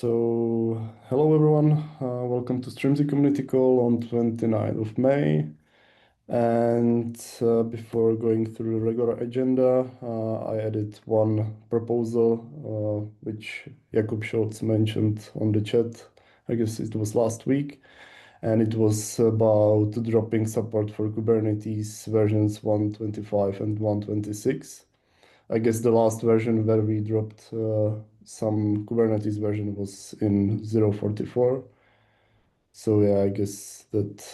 Hello everyone. Welcome to Strimzi Community Call on 29th of May. And before going through the regular agenda, I added one proposal, which Jakub Scholz mentioned on the chat. I guess it was last week. And it was about dropping support for Kubernetes versions 1.25 and 1.26. I guess the last version where we dropped some Kubernetes version was in 0.44. So yeah, I guess that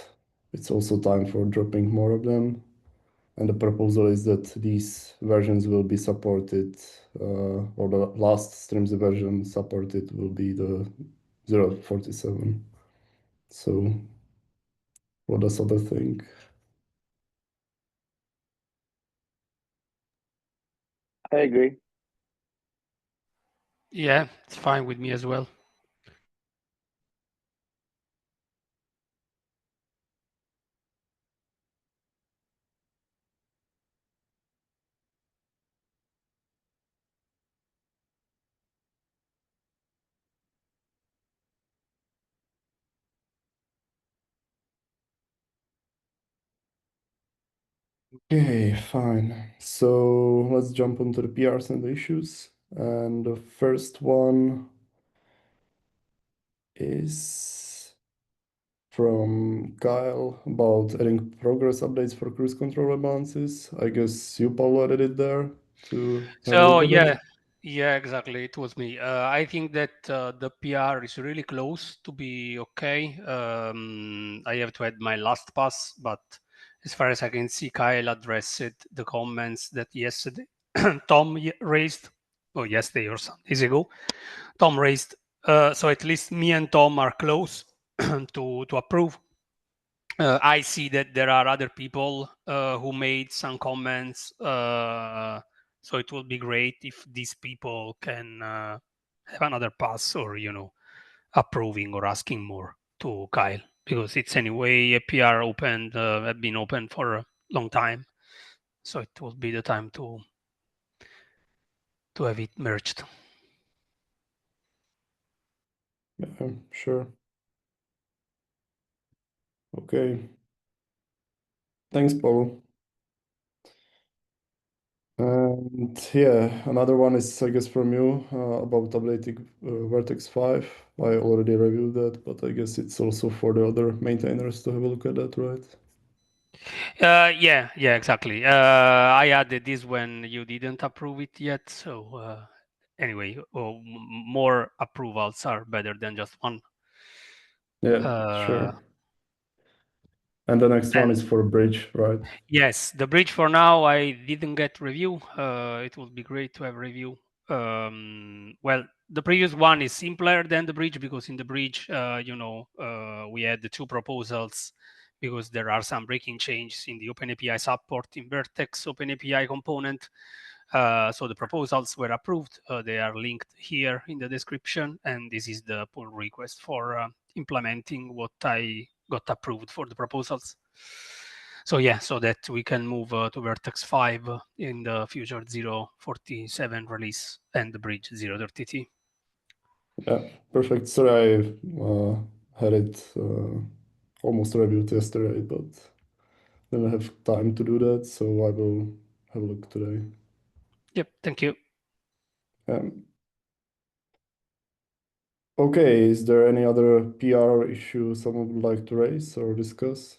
it's also time for dropping more of them. And the proposal is that these versions will be supported, or the last Strimzi version supported will be the 0.47. So what does other think? I agree. Yeah, it's fine with me as well. Okay, fine. So let's jump onto the PRs and the issues. And the first one is from Kyle about adding progress updates for cruise control balances. I guess you, Paulo, added it there to have a So look at it. yeah, exactly. It was me. I think that the PR is really close to be okay. I have to add my last pass, but as far as I can see, Kyle addressed the comments that yesterday Tom raised, or yesterday or some days ago. Tom raised. So at least me and Tom are close to approve. I see that there are other people who made some comments. So it will be great if these people can have another pass or, approving or asking more to Kyle, because it's anyway a PR opened, have been open for a long time. So it will be the time to have it merged. Yeah, sure. Okay. Thanks, Paulo. And yeah, another one is, I guess, from you about updating Vertex 5. I already reviewed that, but I guess it's also for the other maintainers to have a look at that, right? Yeah, exactly. I added this when you didn't approve it yet. So anyway, more approvals are better than just one. Yeah, sure. And the next one is for bridge, right? Yes, the bridge for now I didn't get review. It would be great to have review. Well, the previous one is simpler than the bridge, because in the bridge, we had the two proposals because there are some breaking changes in the OpenAPI support in Vertex OpenAPI component. So the proposals were approved. They are linked here in the description, and this is the pull request for implementing what I got approved for the proposals. So yeah, so that we can move to Vertex 5 in the future 0.47 release and the bridge 0.30T. Yeah, perfect. Sorry, I had it almost reviewed yesterday, but didn't have time to do that, so I will have a look today. Yep, thank you. Okay, is there any other PR issue someone would like to raise or discuss?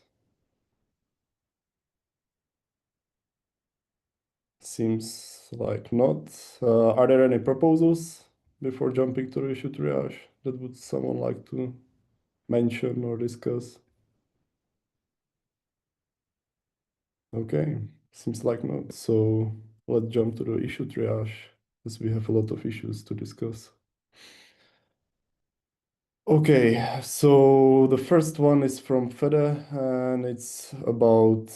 Seems like not. Are there any proposals before jumping to the issue triage that would someone like to mention or discuss? Okay, seems like not. So let's jump to the issue triage, as we have a lot of issues to discuss. Okay, so the first one is from Fede, and it's about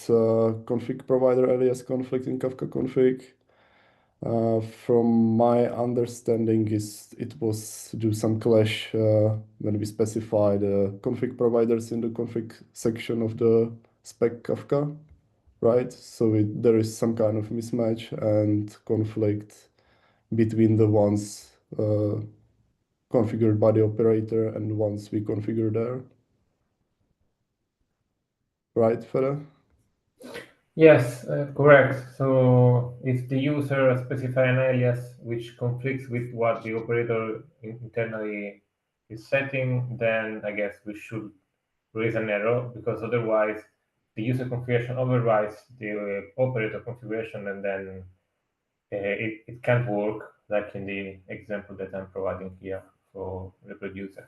config provider alias conflict in Kafka config. From my understanding, it was due some clash when we specify the config providers in the config section of the spec Kafka, right? So there is some kind of mismatch and conflict between the ones configured by the operator and ones we configure there. Right, Fede? Yes, correct. So if the user specify an alias which conflicts with what the operator internally is setting, then I guess we should raise an error, because otherwise the user configuration overrides the operator configuration, and then it can't work, like in the example that I'm providing here for the producer.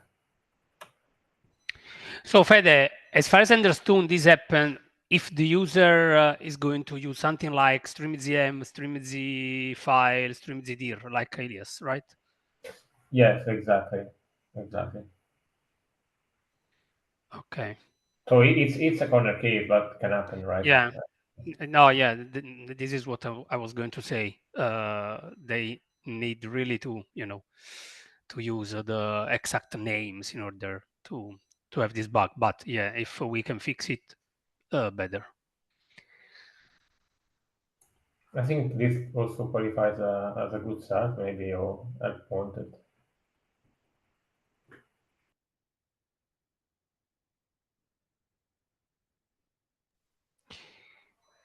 So Fede, as far as I understood, this happens if the user is going to use something like strimzm, strimz file, strimz dir, like alias, right? Yes, exactly. Okay. So it's a corner case, but can happen, right? Yeah. No, yeah, this is what I was going to say. They need really to, to use the exact names in order to have this bug. But yeah, if we can fix it, better. I think this also qualifies as a good start, maybe, or help wanted.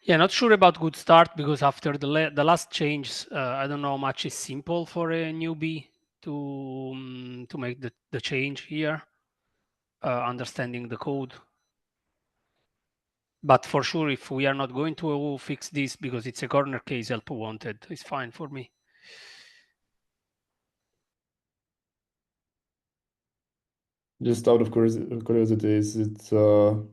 Yeah, not sure about good start, because after the last change, I don't know how much is simple for a newbie to make the change here, understanding the code. But for sure, if we are not going to fix this because it's a corner case, help wanted is fine for me. Just out of curiosity, is it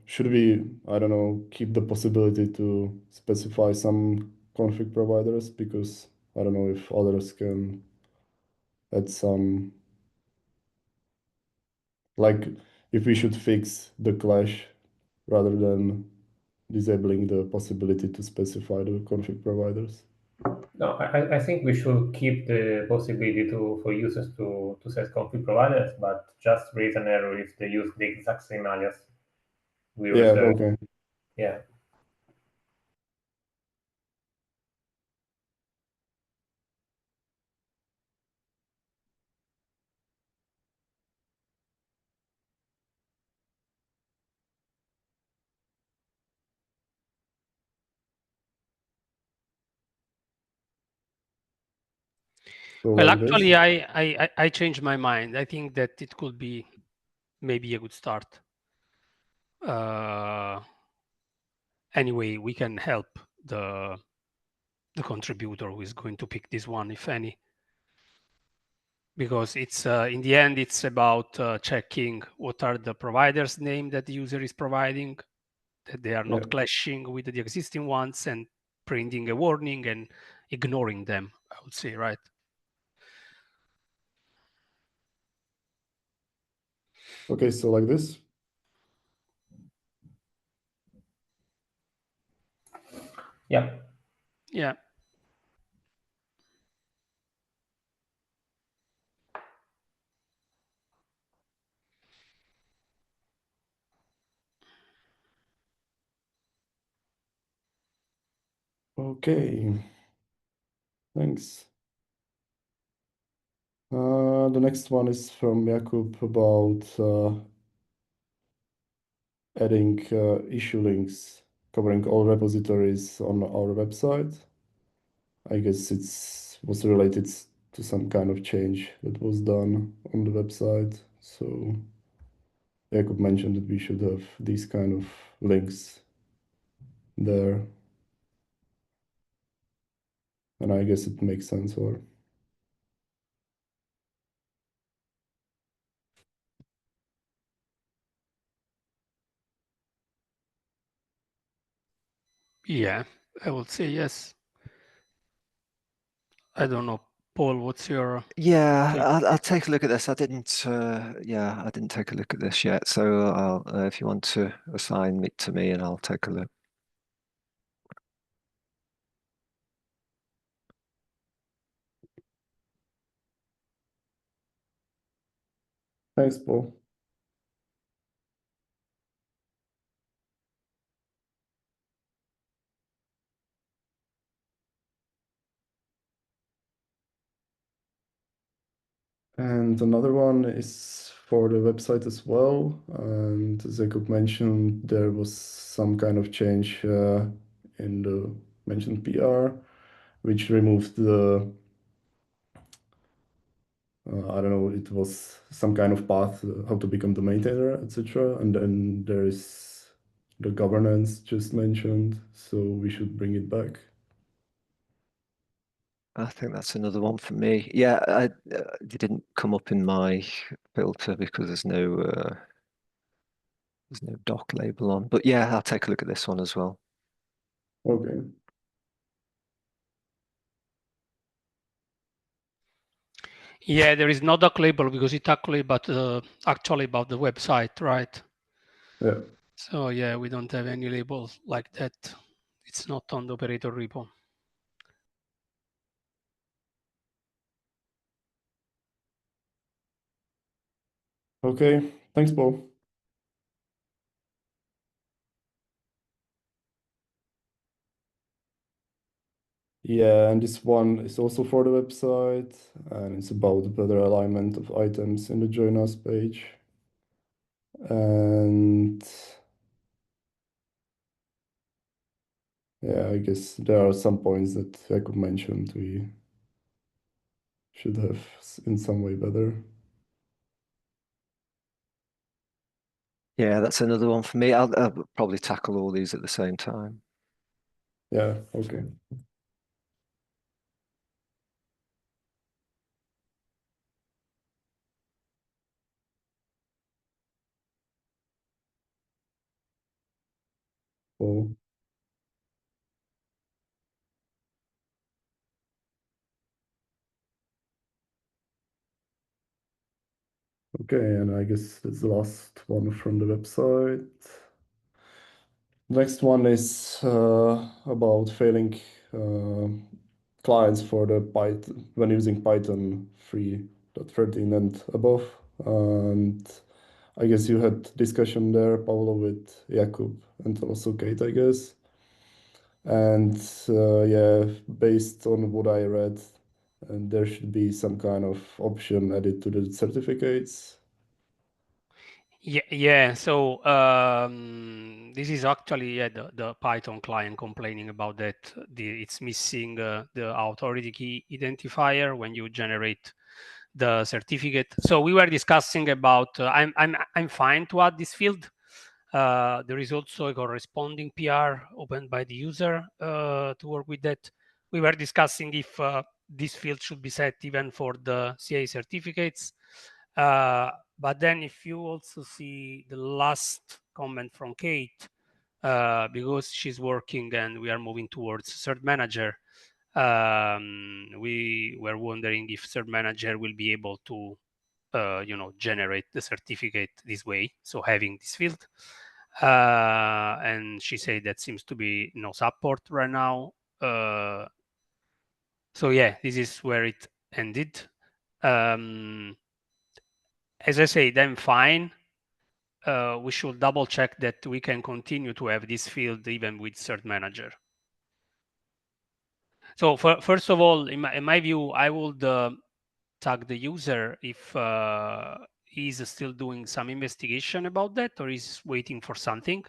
should we, I don't know, keep the possibility to specify some config providers, because I don't know if others can add some, like if we should fix the clash rather than disabling the possibility to specify the config providers. No, I think we should keep the possibility for users to set config providers, but just raise an error if they use the exact same alias we Yeah, reserve. okay. Yeah. So Well, like this. actually, I changed my mind. I think that it could be maybe a good start. Anyway, we can help the contributor who is going to pick this one, if any, because it's in the end it's about checking what are the providers name that the user is providing, that they are not clashing with the existing ones, and printing a warning and ignoring them, I would say, right? Okay, so like this. Yeah. Yeah. Okay. Thanks. The next one is from Jakub about adding issue links covering all repositories on our website. I guess was related to some kind of change that was done on the website. So Jakub mentioned that we should have these kind of links there. And I guess it makes sense, or Yeah, I would say yes. I don't know, Paul, what's your Yeah, I'll take a look at this. I didn't take a look at this yet. So I'll, if you want to assign it to me, and I'll take a look. thanks, Paul. And And another one is for the website as well. And as Jakub mentioned, there was some kind of change in the mentioned PR, which removed the I don't know, it was some kind of path, how to become the maintainer, etc. And then there is the governance just mentioned, so we should bring it back. I think that's another one for me. Yeah, it didn't come up in my filter because there's no doc label on. But yeah, I'll take a look at this one as well. Okay. Yeah, there is no doc label because it's actually about the website, right? Yeah. So yeah, we don't have any labels like that. It's not on the operator repo. Okay. Thanks, Paul. Yeah, and this one is also for the website, and it's about better alignment of items in the Join Us page. And yeah, I guess there are some points that Jakub mentioned we should have in some way better. Yeah, that's another one for me. I'll probably tackle all these at the same time. Yeah, okay. Cool. Okay, and I guess that's the last one from the website. Next one is about failing clients for the Python when using Python 3.13 and above. And I guess you had discussion there, Paolo, with Jakub and also Kate, I guess. And yeah, based on what I read, and there should be some kind of option added to the certificates. Yeah. So this is actually the Python client complaining about that. It's missing the authority key identifier when you generate the certificate. So we were discussing about. I'm fine to add this field. There is also a corresponding PR opened by the user to work with that. We were discussing if this field should be set even for the CA certificates. But then if you also see the last comment from Kate, because she's working and we are moving towards Cert Manager, we were wondering if Cert Manager will be able to generate the certificate this way, so having this field. And she said that seems to be no support right now. So yeah, this is where it ended. As I said, I'm fine. We should double check that we can continue to have this field even with Cert Manager. So first of all, in my view, I would tag the user if he's still doing some investigation about that or is waiting for something.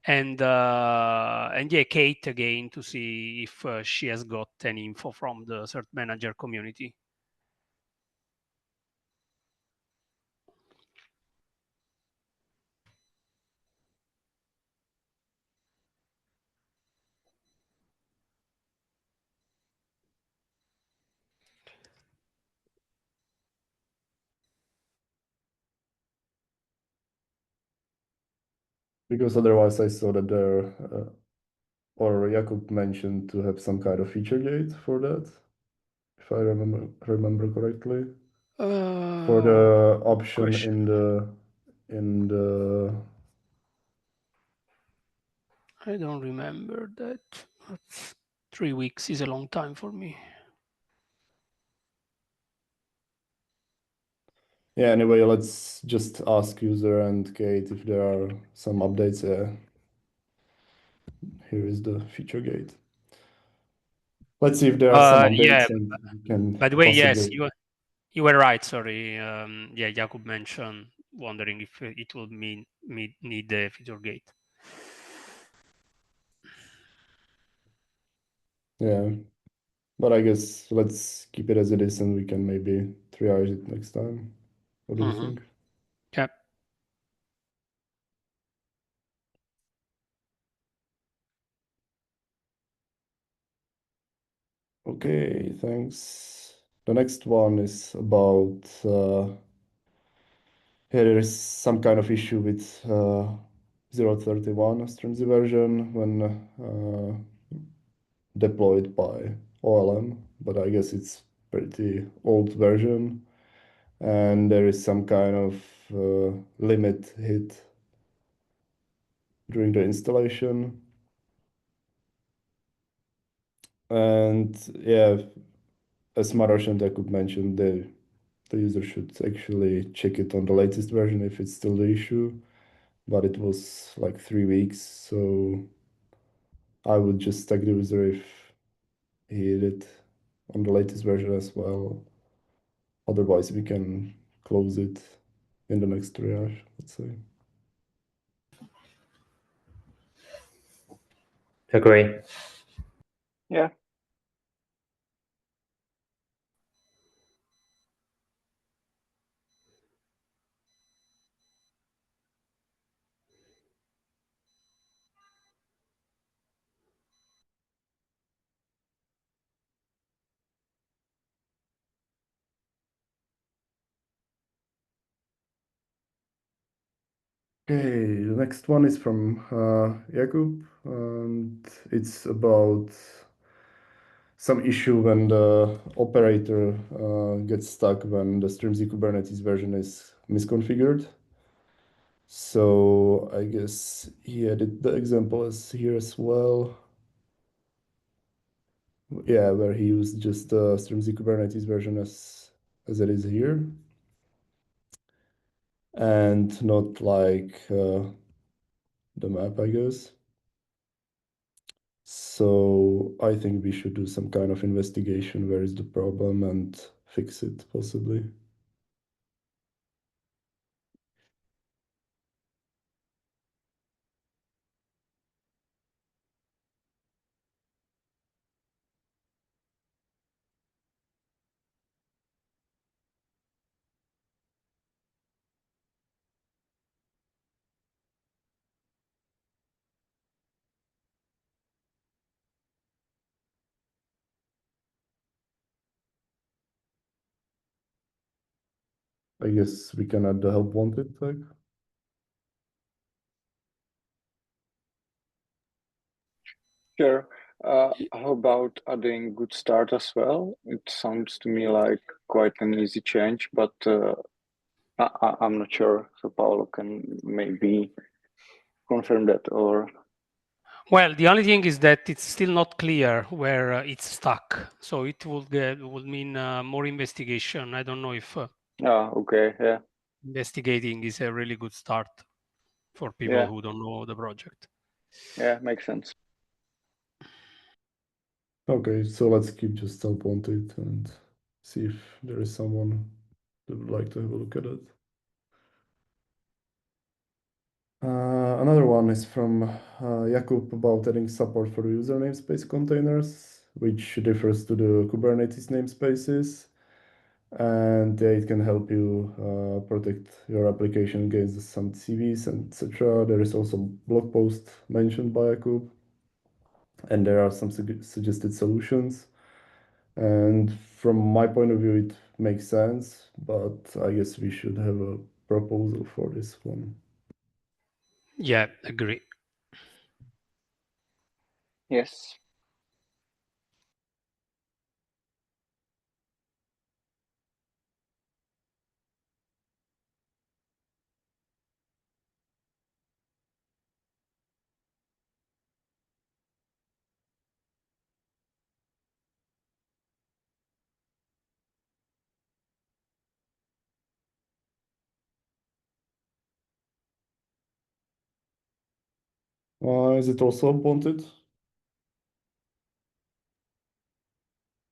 And yeah, Kate again to see if she has got any info from the Cert Manager community. Because otherwise I saw that there, or Jakub mentioned to have some kind of feature gate for that, if I remember correctly. For the option question. in the I don't remember that. That's 3 weeks is a long time for me. yeah, anyway, let's just ask user and Kate if there are some updates. Here is the feature gate. Let's see if there are some updates Yeah, and we can by the way, yes, possibly. You were right, sorry. Yeah, Jakub mentioned wondering if it will need the feature gate. Yeah, but I guess let's keep it as it is and we can maybe triage it next time. What do you think? Yeah. Okay, thanks. The next one is about here there is some kind of issue with 0.31 Strimzi version when deployed by OLM, but I guess it's pretty old version, and there is some kind of limit hit during the installation. And yeah, as Marosh and Jakub mentioned, the user should actually check it on the latest version if it's still the issue, but it was like 3 weeks, so I would just tag the user if he hit it on the latest version as well. Otherwise, we can close it in the next triage, let's say. Agree. Yeah. Okay, the next one is from Jakub, and it's about some issue when the operator gets stuck when the Strimzi Kubernetes version is misconfigured. So I guess he added the example as here as well. Yeah, where he used just the Strimzi Kubernetes version as it is here, and not like the map, I guess. So I think we should do some kind of investigation. Where is the problem and fix it possibly. I guess we can add the help wanted tag. Sure. How about adding good start as well? It sounds to me like quite an easy change, but I'm not sure. So Paolo can maybe confirm that, or Well, the only thing is that it's still not clear where it's stuck. So it would mean more investigation. I don't know if okay, yeah, investigating is a really good start for people yeah, who don't know the project. yeah, makes sense. Okay, so let's keep just help wanted and see if there is someone that would like to have a look at it. Another one is from Jakub about adding support for user namespace containers, which differs to the Kubernetes namespaces. And it can help you protect your application against some CVs and etc. There is also blog post mentioned by Jakub, and there are some suggested solutions. And from my point of view, it makes sense, but I guess we should have a proposal for this one. Yeah, agree. Yes. Is it also wanted?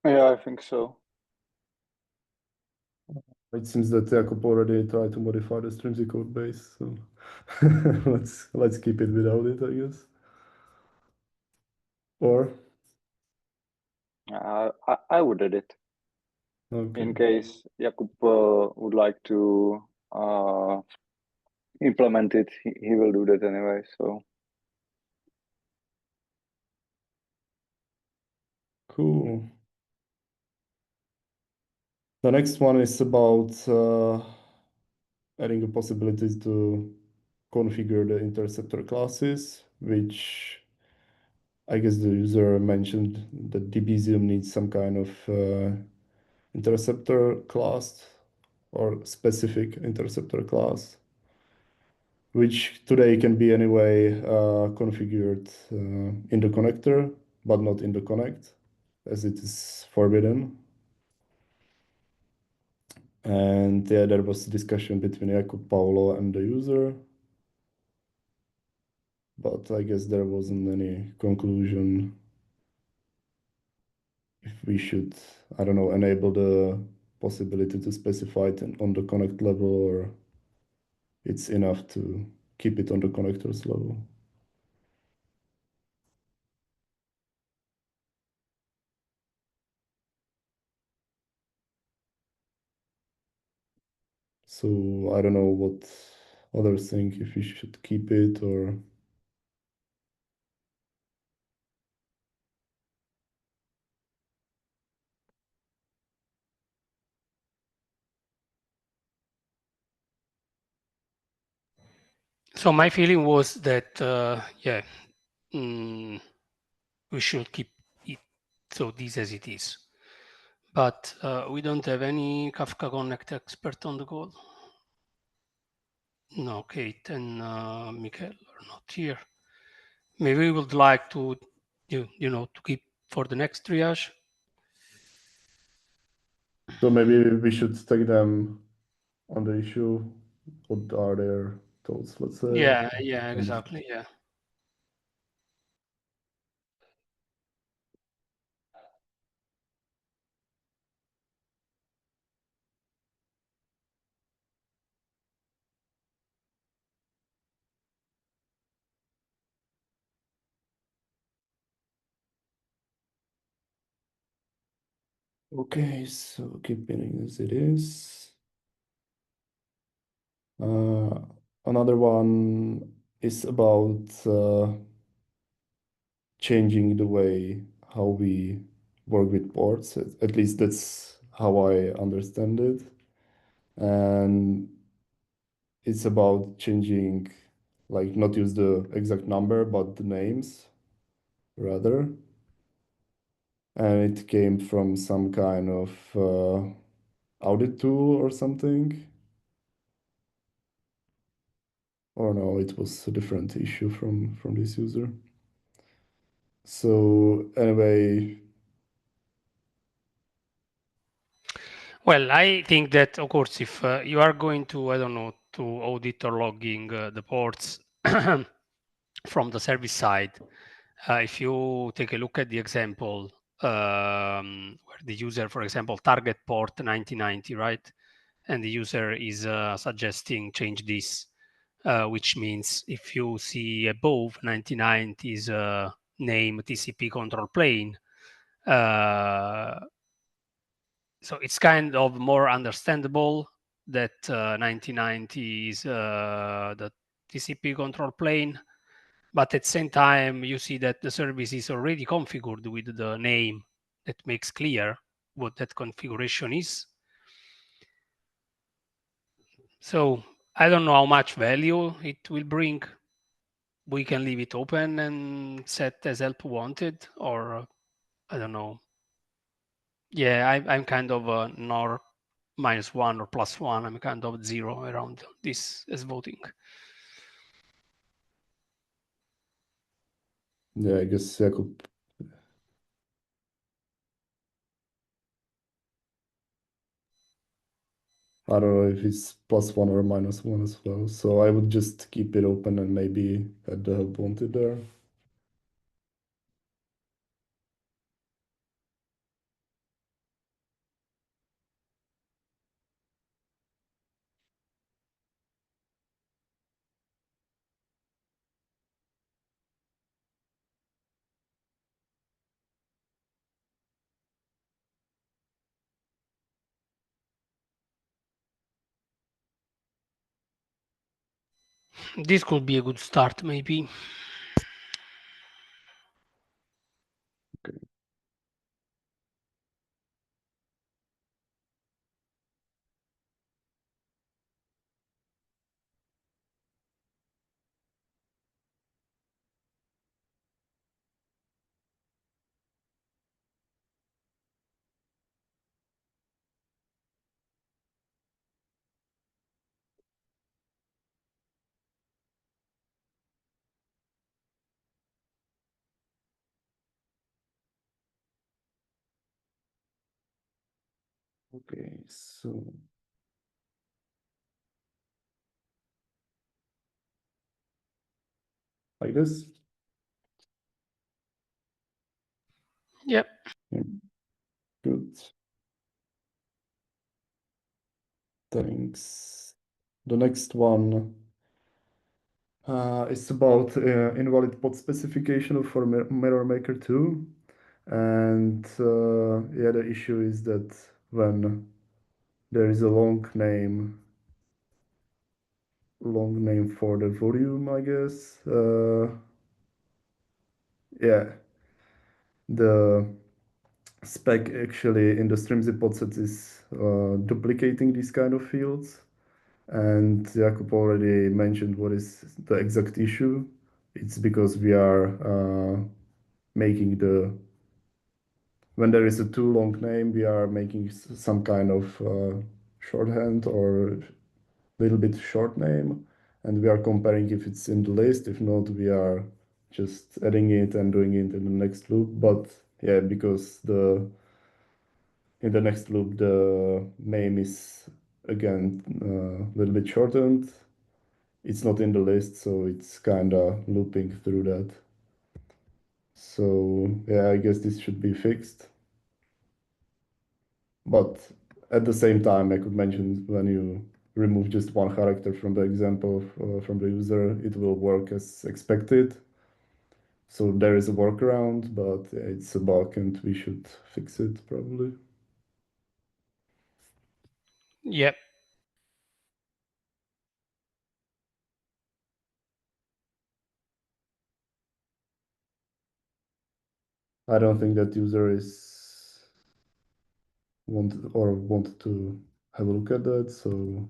Yeah, I think so. It seems that Jakub already tried to modify the Strimzi code base, so let's keep it without it, I guess. Or I would edit okay, in case Jakub would like to implement it. He will do that anyway. So cool. The next one is about adding a possibility to configure the interceptor classes, which I guess the user mentioned that Debezium needs some kind of interceptor class or specific interceptor class, which today can be anyway configured in the connector, but not in the connect, as it is forbidden. And yeah, there was a discussion between Jakub, Paolo, and the user, but I guess there wasn't any conclusion if we should, I don't know, enable the possibility to specify it on the connect level, or it's enough to keep it on the connectors level. So I don't know what others think, if we should keep it or. So my feeling was that we should keep it so this as it is, but we don't have any Kafka Connect expert on the call. No, Kate and Michael are not here. Maybe we would like to, you know, to keep for the next triage. So maybe we should take them on the issue. What are their thoughts, let's say? Yeah, And exactly, yeah. okay, so keeping as it is. Another one is about changing the way how we work with ports. At least that's how I understand it. And it's about changing, like not use the exact number, but the names rather. And it came from some kind of audit tool or something. Or no, it was a different issue from this user. So anyway, Well, I think that, of course, if you are going to, I don't know, to audit or logging the ports from the service side, if you take a look at the example where the user, for example, target port 9090, right? And the user is suggesting change this, which means if you see above 9090 is name TCP control plane, so it's kind of more understandable that 9090 is the TCP control plane, but at the same time, you see that the service is already configured with the name that makes clear what that configuration is. So I don't know how much value it will bring. We can leave it open and set as help wanted, or I don't know. Yeah, I'm kind of nor -1 or +1. I'm kind of 0 around this as voting. yeah, I guess Jakub. I don't know if it's +1 or -1 as well. So I would just keep it open and maybe add the help wanted there. This could be a good start, maybe. Okay. Okay, so like this. Yep. Yeah, good. Thanks. The next one is about invalid pod specification for Mirror Maker 2. And yeah, the issue is that when there is a long name for the volume, I guess. Yeah, the spec actually in the Strimzi podset is duplicating these kind of fields. And Jakub already mentioned what is the exact issue. It's because we are making when there is a too long name, we are making some kind of shorthand or little bit short name, and we are comparing if it's in the list. If not, we are just adding it and doing it in the next loop. But yeah, because in the next loop the name is again a little bit shortened, it's not in the list, so it's kind of looping through that. So yeah, I guess this should be fixed. But at the same time, I could mention when you remove just one character from the example from the user, it will work as expected. So there is a workaround, but it's a bug and we should fix it probably. Yep. I don't think that user is want to have a look at that, so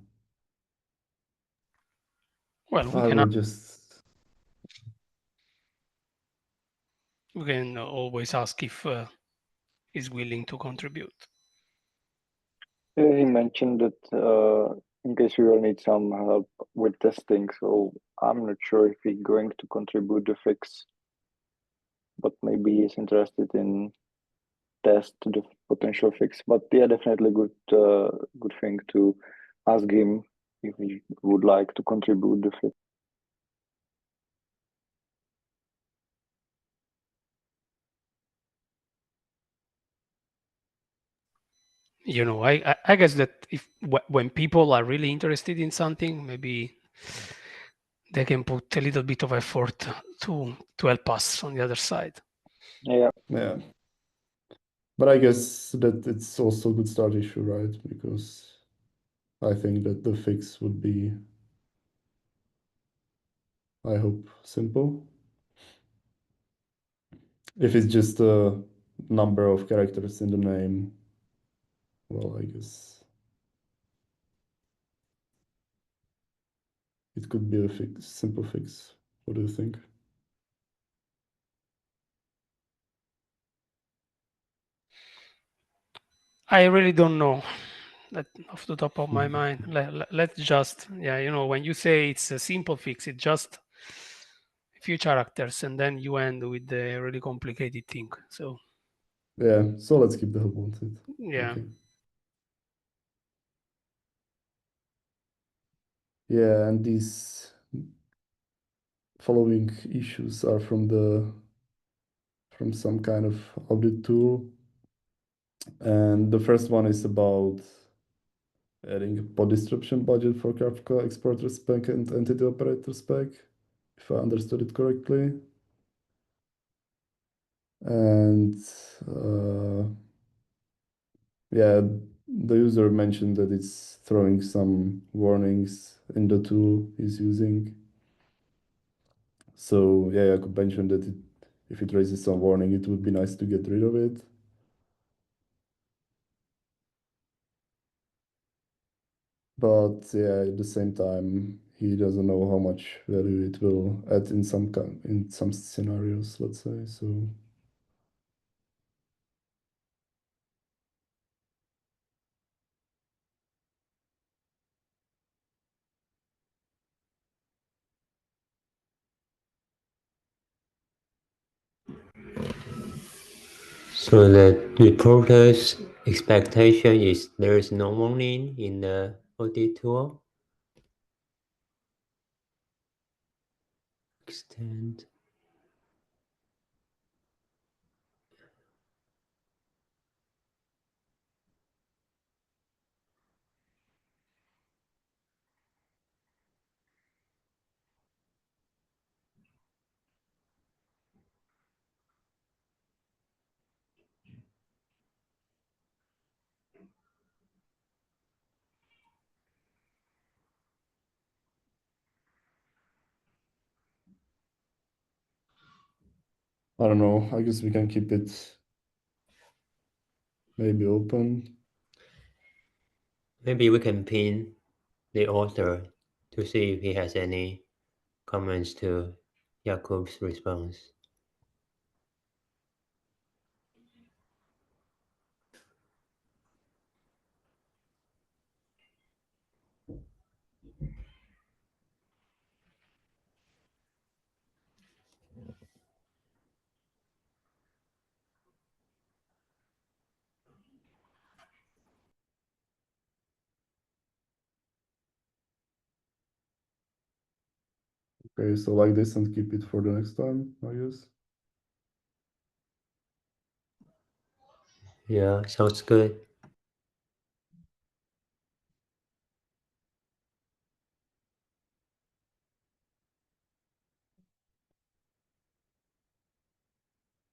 Well, I will just we can always ask if he's willing to contribute. Yeah, he mentioned that in case we will need some help with testing, so I'm not sure if he's going to contribute the fix, but maybe he's interested in test the potential fix. But yeah, definitely good thing to ask him if he would like to contribute the fix. I guess that if when people are really interested in something, maybe they can put a little bit of effort to help us on the other side. Yeah. yeah. But I guess that it's also a good start issue, right? Because I think that the fix would be, I hope, simple. If it's just a number of characters in the name, well, I guess it could be a simple fix. What do you think? I really don't know that off the top of my mind. Let's just, when you say it's a simple fix, it's just a few characters and then you end with the really complicated thing. So Yeah, so let's keep the help wanted. yeah. Okay. Yeah, and these following issues are from some kind of audit tool. And the first one is about adding a pod description budget for Kafka exporter spec and entity operator spec, if I understood it correctly. And yeah, the user mentioned that it's throwing some warnings in the tool he's using. So yeah, I could mention that if it raises some warning, it would be nice to get rid of it. But yeah, at the same time, he doesn't know how much value it will add in some scenarios, let's say. So So the reporter's expectation is there is no warning in the audit tool. Extend. I don't know. I guess we can keep it maybe open. Maybe we can pin the author to see if he has any comments to Jakub's response. Okay, so like this and keep it for the next time, I guess. Yeah, sounds good.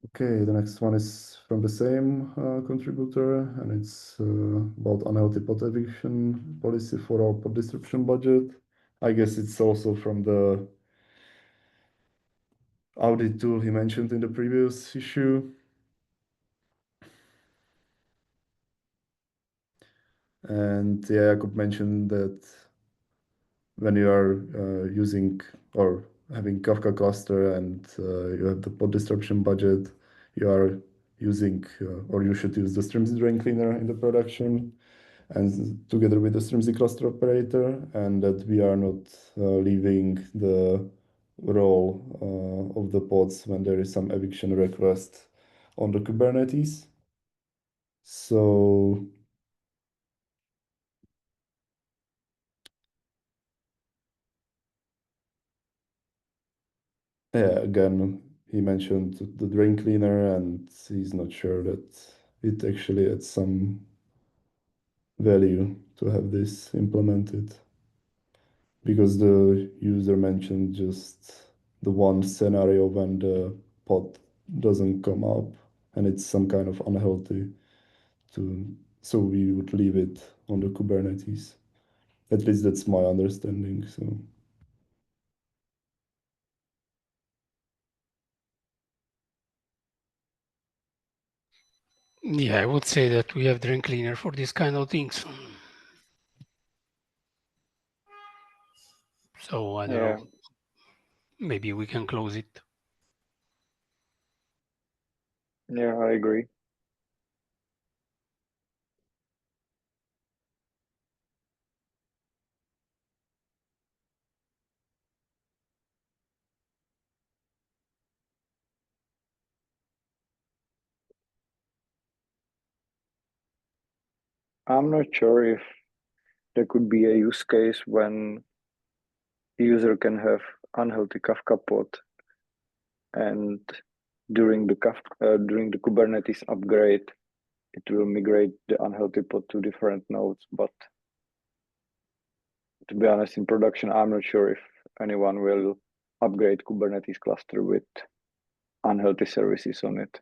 Okay, the next one is from the same contributor, and it's about unhealthy pot eviction policy for our pot distribution budget. I guess it's also from the audit tool he mentioned in the previous issue. And yeah, I could mention that when you are using or having Kafka cluster and you have the pod distribution budget, you are using or you should use the Strimzi drain cleaner in the production and together with the Strimzi cluster operator, and that we are not leaving the role of the pods when there is some eviction request on the Kubernetes. So yeah, again, he mentioned the drain cleaner, and he's not sure that it actually adds some value to have this implemented because the user mentioned just the one scenario when the pod doesn't come up and it's some kind of unhealthy so we would leave it on the Kubernetes. At least that's my understanding. So Yeah, I would say that we have drain cleaner for these kind of things. So I don't know. Maybe we can close it. Yeah, I agree. I'm not sure if there could be a use case when the user can have unhealthy Kafka pod and during the during the Kubernetes upgrade, it will migrate the unhealthy pod to different nodes. But to be honest, in production, I'm not sure if anyone will upgrade Kubernetes cluster with unhealthy services on it.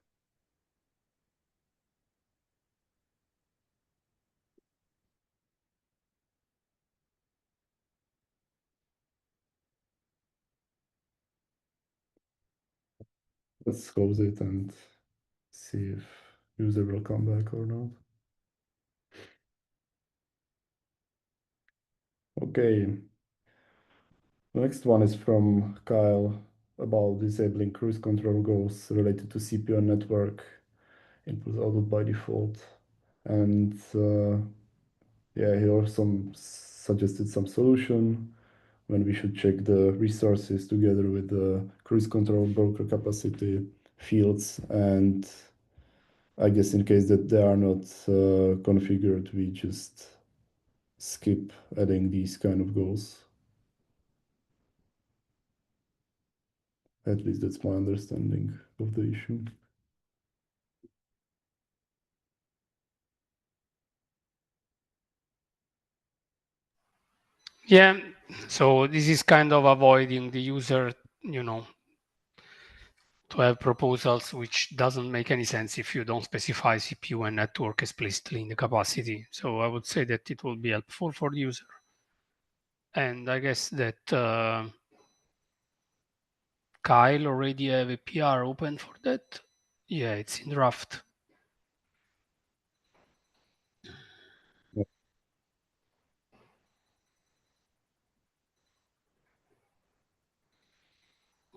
let's close it and see if user will come back or not. Okay. The next one is from Kyle about disabling cruise control goals related to CPU and network input output by default. And yeah, he also suggested some solution when we should check the resources together with the cruise control broker capacity fields. And I guess in case that they are not configured, we just skip adding these kind of goals. At least that's my understanding of the issue. Yeah, so this is kind of avoiding the user, to have proposals which doesn't make any sense if you don't specify CPU and network explicitly in the capacity. So I would say that it will be helpful for the user. And I guess that Kyle already have a PR open for that. Yeah, it's in draft. Yeah.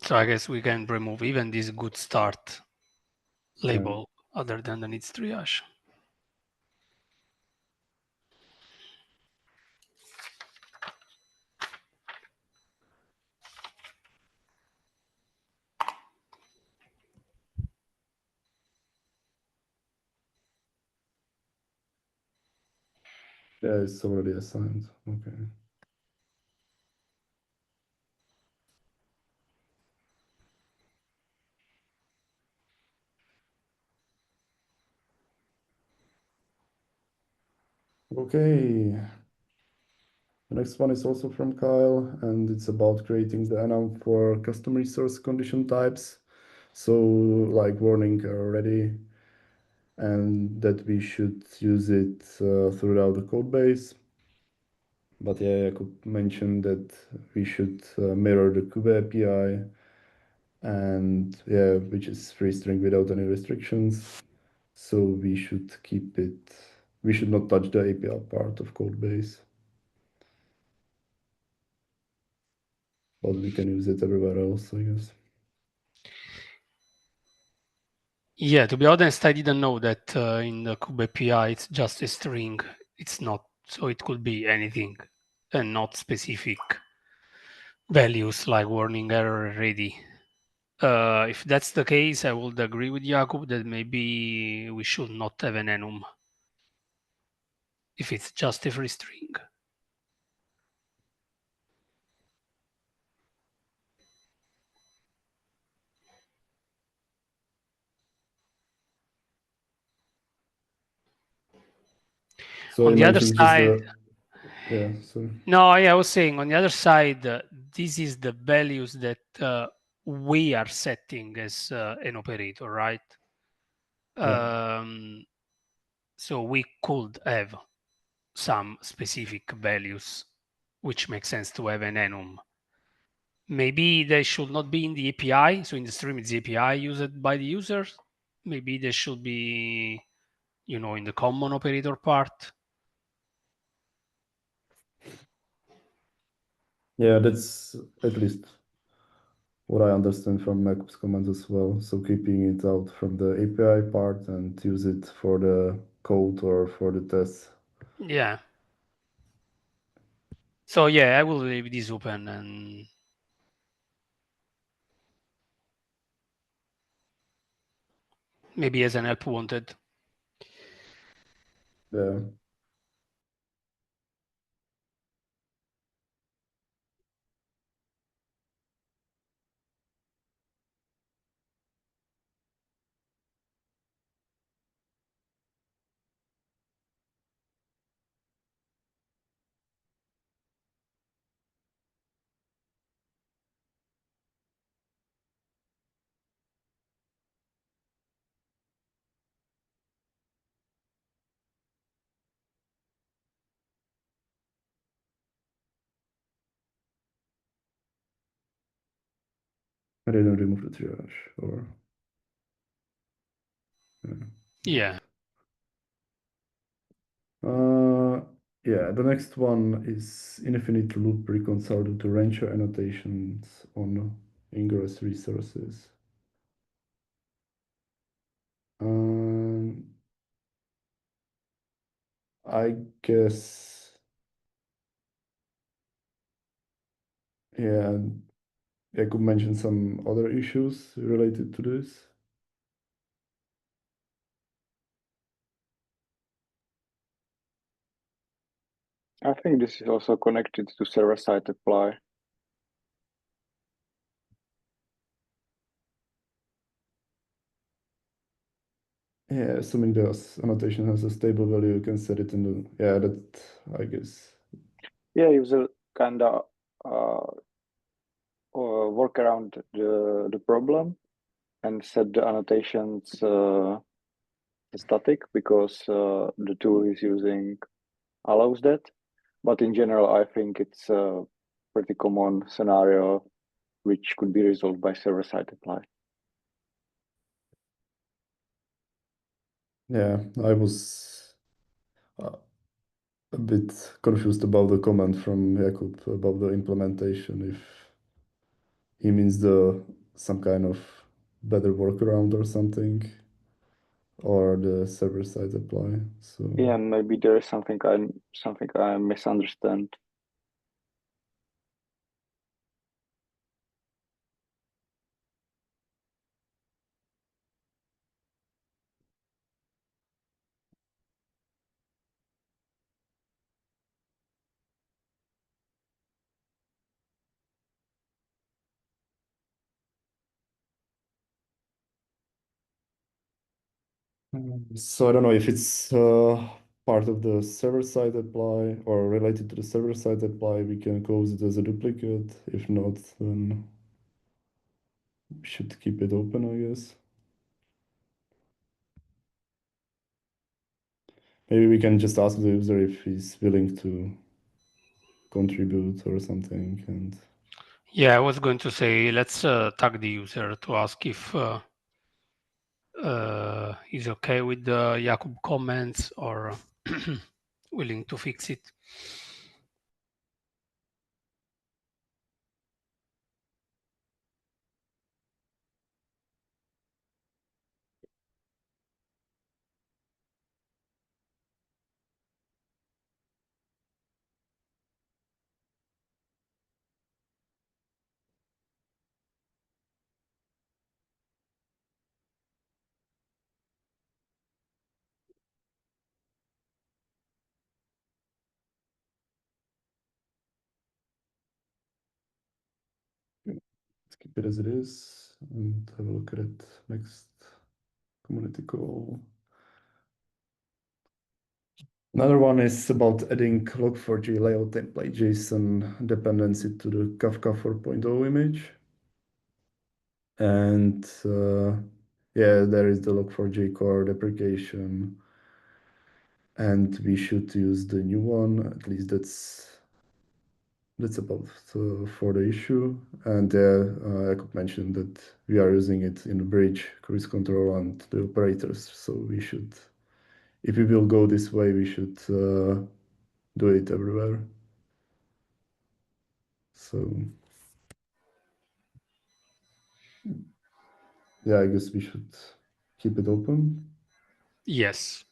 So I guess we can remove even this good start label other than the needs triage. Yeah, it's already assigned. Okay. Okay. The next one is also from Kyle, and it's about creating the enum for custom resource condition types. So like warning already, and that we should use it throughout the code base. But yeah, I could mention that we should mirror the Kube API, and yeah, which is free string without any restrictions. So we should keep it, we should not touch the API part of code base. But we can use it everywhere else, I guess. Yeah, to be honest, I didn't know that in the Kube API it's just a string. It's not, so it could be anything and not specific values like warning error ready. If that's the case, I would agree with Jakub that maybe we should not have an enum if it's just a free string. So On I the other mentioned just side, yeah, sorry. no, yeah, I was saying on the other side, this is the values that we are setting as an operator, right? Yeah. So we could have some specific values which make sense to have an enum. Maybe they should not be in the API. So in the stream, it's the API used by the users. Maybe they should be, in the common operator part. Yeah, that's at least what I understand from Jakub's comments as well. So keeping it out from the API part and use it for the code or for the tests. Yeah. So yeah, I will leave this open and maybe as an help wanted. Yeah. I didn't remove the triage or Yeah. Yeah, the next one is infinite loop reconciled to rancher annotations on ingress resources. I guess, yeah, I could mention some other issues related to this. I think this is also connected to server-side apply. Yeah, assuming the annotation has a stable value, you can set it in the, yeah, that, I guess. Yeah, user kind of work around the problem and set the annotations static because the tool is using allows that. But in general, I think it's a pretty common scenario which could be resolved by server-side apply. Yeah, I was a bit confused about the comment from Jakub about the implementation, if he means some kind of better workaround or something, or the server-side apply. So Yeah, maybe there is something I misunderstand. So I don't know if it's part of the server-side apply or related to the server-side apply, we can close it as a duplicate. If not, then we should keep it open, I guess. Maybe we can just ask the user if he's willing to contribute or something. And Yeah, I was going to say, let's tag the user to ask if he's okay with the Jakub comments or willing to fix it. let's keep it as it is and have a look at it next community call. Another one is about adding log4j layout template JSON dependency to the Kafka 4.0 image. And yeah, there is the log4j core deprecation. And we should use the new one, at least that's about for the issue. And I could mention that we are using it in the bridge, cruise control, and the operators. So we should, if we will go this way, we should do it everywhere. So yeah, I guess we should keep it open. Yes.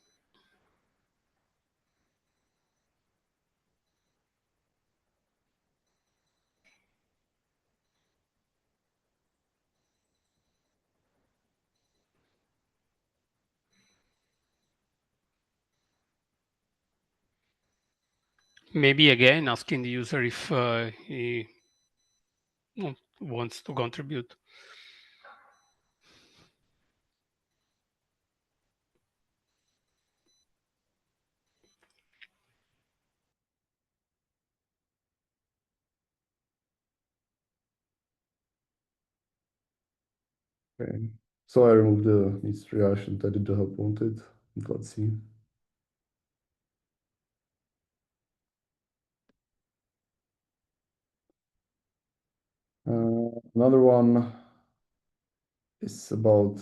Maybe again asking the user if he wants to contribute. Okay. So I removed the needs triage and I did the help wanted. Let's see. Another one is about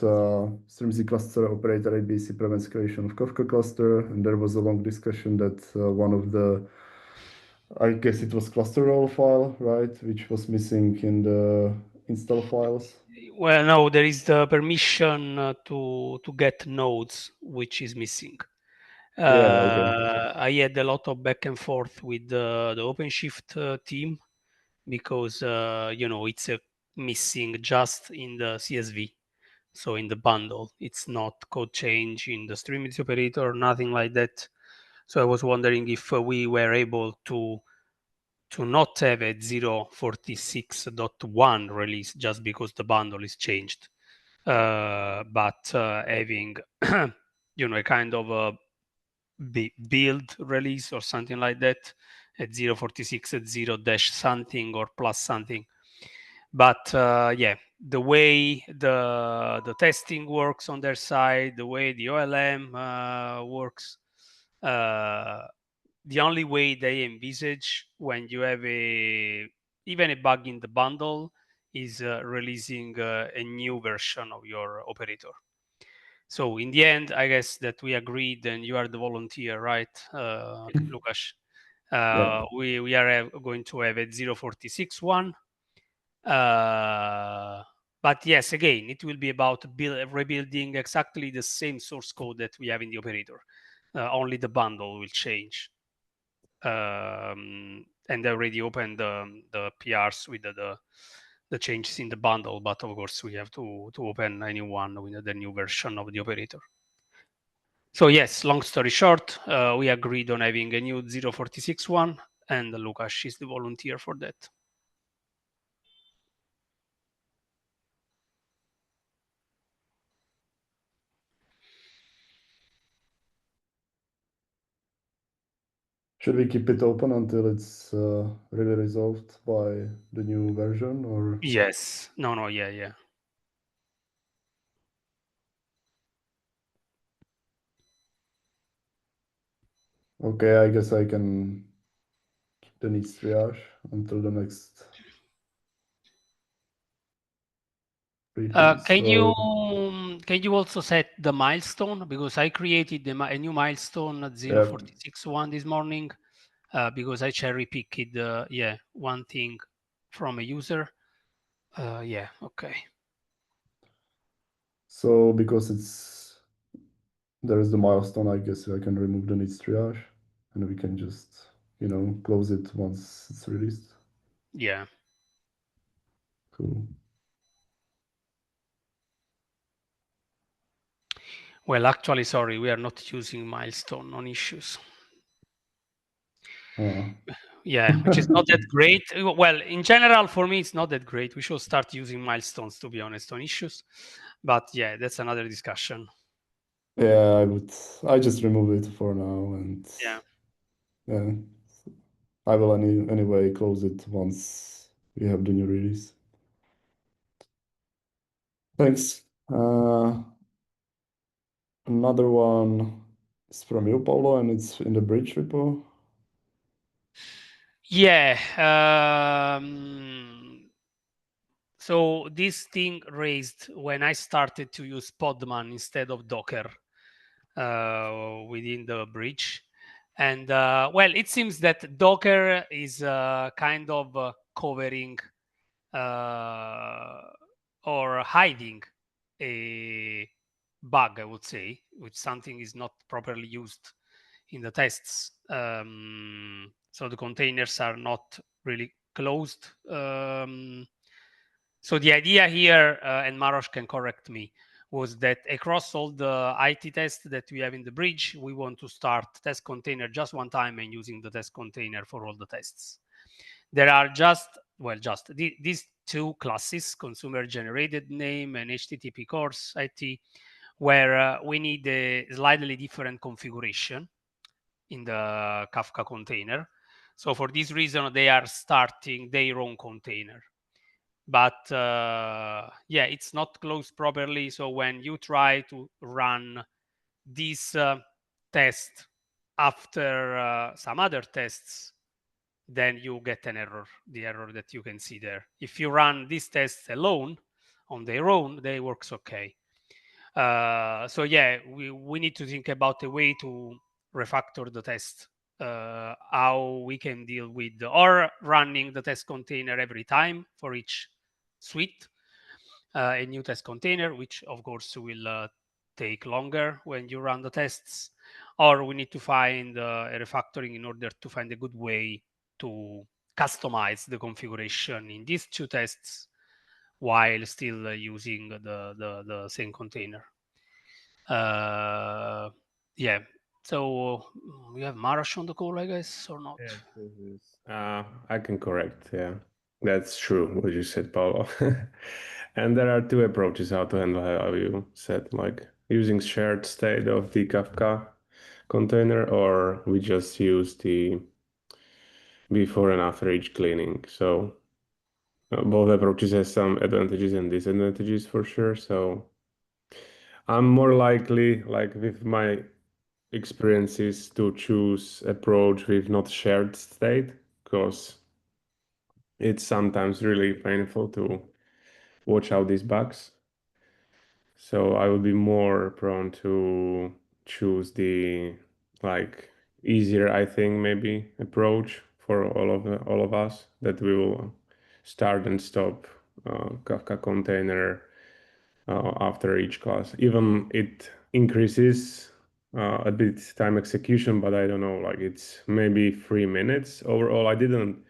Strimzi cluster operator ABC prevents creation of Kafka cluster, and there was a long discussion that one of the, I guess it was cluster role file, right, which was missing in the install files. Well, no, there is the permission to get nodes, which is missing. Yeah, okay. I had a lot of back and forth with the OpenShift team because it's missing just in the CSV, so in the bundle. It's not code change in the Strimzi operator, nothing like that. So I was wondering if we were able to not have a 0.46.1 release just because the bundle is changed, but having a kind of a build release or something like that at 0.46 at 0 dash something or plus something. But yeah, the way the testing works on their side, the way the OLM works, the only way they envisage when you have even a bug in the bundle is releasing a new version of your operator. So in the end, I guess that we agreed, and you are the volunteer, right, Lukasz? Yeah. We are going to have a 0.46 one. But yes, again, it will be about rebuilding exactly the same source code that we have in the operator. Only the bundle will change. And I already opened the PRs with the changes in the bundle, but of course we have to open a new one with the new version of the operator. So yes, long story short, we agreed on having a new 0.46 one, and Lukasz is the volunteer for that. Should we keep it open until it's really resolved by the new version, or? Yes. No, yeah. Okay, I guess I can keep the needs triage until the next release. Can you also set the milestone? Because I created a new milestone at 0.46.1 this morning because I cherry picked one thing from a user. Yeah, okay. So because there is the milestone, I guess I can remove the needs triage, and we can just close it once it's released. Yeah. Cool. Well, actually, sorry, we are not using milestone on issues. Yeah, which is not that great. Well, in general, for me, it's not that great. We should start using milestones, to be honest, on issues. But yeah, that's another discussion. Yeah, I just remove it for now, and yeah, I will anyway close it once we have the new release. Thanks. Another one is from you, Paulo, and it's in the bridge repo. Yeah. So this thing raised when I started to use Podman instead of Docker within the bridge. And well, it seems that Docker is kind of covering or hiding a bug, I would say, which something is not properly used in the tests. So the containers are not really closed. So the idea here, and Maros can correct me, was that across all the IT tests that we have in the bridge, we want to start test container just one time and using the test container for all the tests. There are these two classes, consumer generated name and HTTP course IT, where we need a slightly different configuration in the Kafka container. So for this reason, they are starting their own container. But yeah, it's not closed properly. So when you try to run this test after some other tests, then you get an error, the error that you can see there. If you run these tests alone on their own, they works okay. So yeah, we need to think about a way to refactor the test, how we can deal with or running the test container every time for each suite, a new test container, which of course will take longer when you run the tests, or we need to find a refactoring in order to find a good way to customize the configuration in these two tests while still using the same container. Yeah, so we have Marosh on the call, I guess, or not? Yes, this is, I can correct. Yeah, that's true what you said, Paolo. And there are two approaches how to handle how you said, like using shared state of the Kafka container, or we just use the before and after each cleaning. So both approaches has some advantages and disadvantages for sure. So I'm more likely, like with my experiences, to choose approach with not shared state, because it's sometimes really painful to watch out these bugs. So I would be more prone to choose the like easier, I think, maybe approach for all of us, that we will start and stop Kafka container after each class. Even it increases a bit time execution, but I don't know, like it's maybe 3 minutes overall. I didn't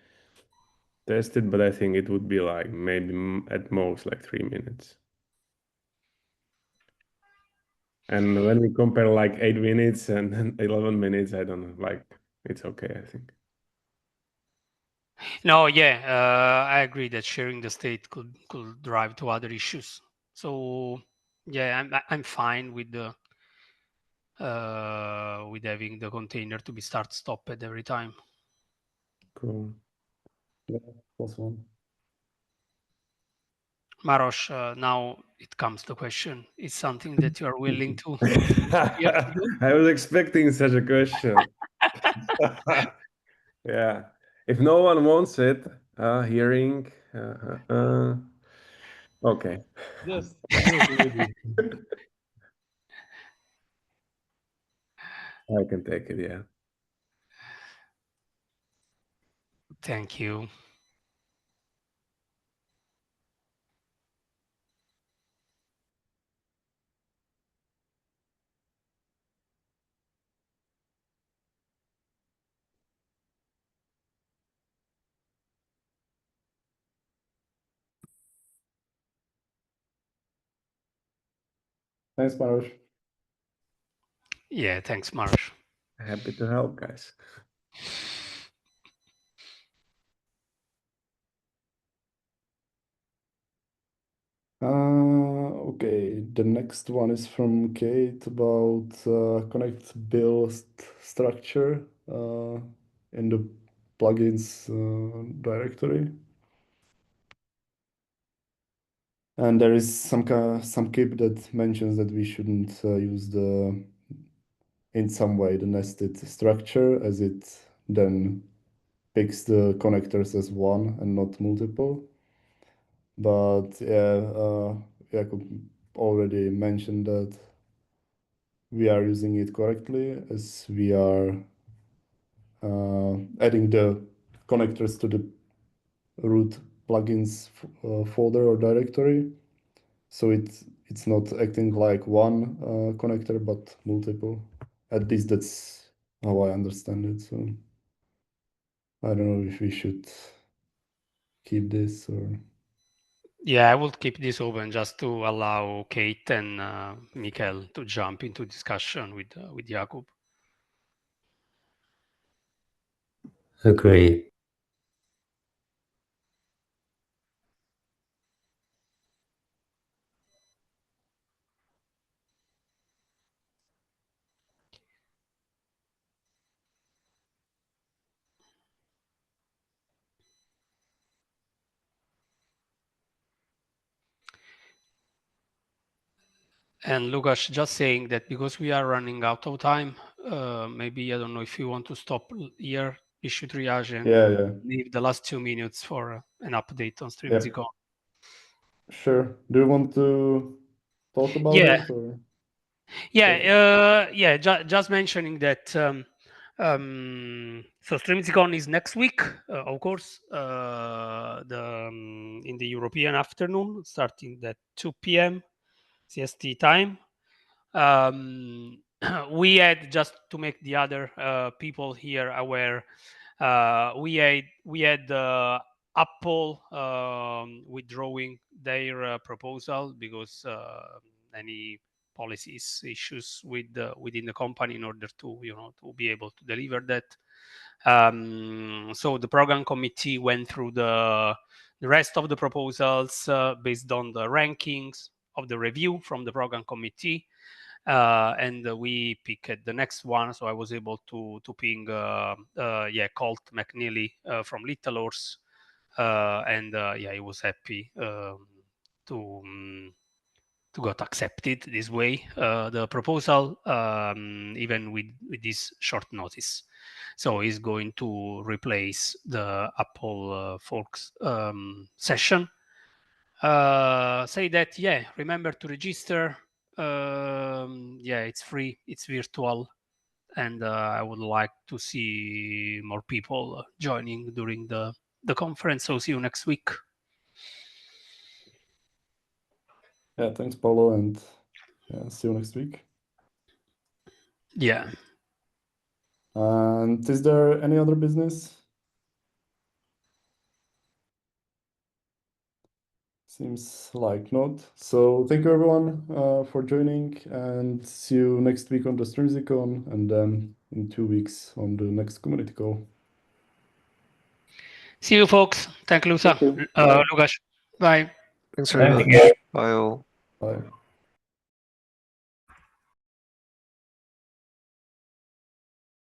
test it, but I think it would be like maybe at most like 3 minutes. And when we compare like 8 minutes and then 11 minutes, I don't know, like it's okay, I think. No, yeah, I agree that sharing the state could drive to other issues. So yeah, I'm fine with the with having the container to be start stopped every time. Cool. Yeah, +1. Marosh, now it comes the question: is something that you are willing to do? I was expecting such a question. Yeah. If no one wants it, hearing, okay. Just maybe. I can take it, yeah. Thank you. Thanks, Marosh. Yeah, thanks, Marosh. Happy to help, guys. Okay, the next one is from Kate about connect build structure in the plugins directory. And there is some keep that mentions that we shouldn't use in some way the nested structure, as it then picks the connectors as one and not multiple. But yeah, Jakub already mentioned that we are using it correctly, as we are adding the connectors to the root plugins folder or directory. So it's not acting like one connector, but multiple. At least that's how I understand it. So I don't know if we should keep this or. Yeah, I will keep this open just to allow Kate and Mikael to jump into discussion with Jakub. Agree. And Lukas, just saying that because we are running out of time, maybe I don't know if you want to stop here, issue triage, and Yeah. leave the last 2 minutes for an update on Yeah. Strimzi Community. Sure. Do you want to talk about Yeah. it or? Yeah, just mentioning that. So StrimziCon is next week, of course. In the European afternoon, starting at 2 p.m. CST time. We had, just to make the other people here aware, we had Apple withdrawing their proposal because any policies issues within the company in order to to be able to deliver that. So the program committee went through the rest of the proposals based on the rankings of the review from the program committee. And we picked the next one. So I was able to ping Colt McNeely from Little Horse, and he was happy to got accepted this way, the proposal, even with this short notice. So he's going to replace the Apple folks session. Say that, remember to register. It's free, it's virtual, and I would like to see more people joining during the conference. So see you next week. Yeah, thanks, Paulo, and see you next week. Yeah. And is there any other business? Seems like not. So thank you everyone for joining, and see you next week on the StrimziCon, and then in 2 weeks on the next community call. See you, folks. Thank you, Luca. Thank you. Lukasz. Bye. Thanks very Thank much. you. Bye all. Bye.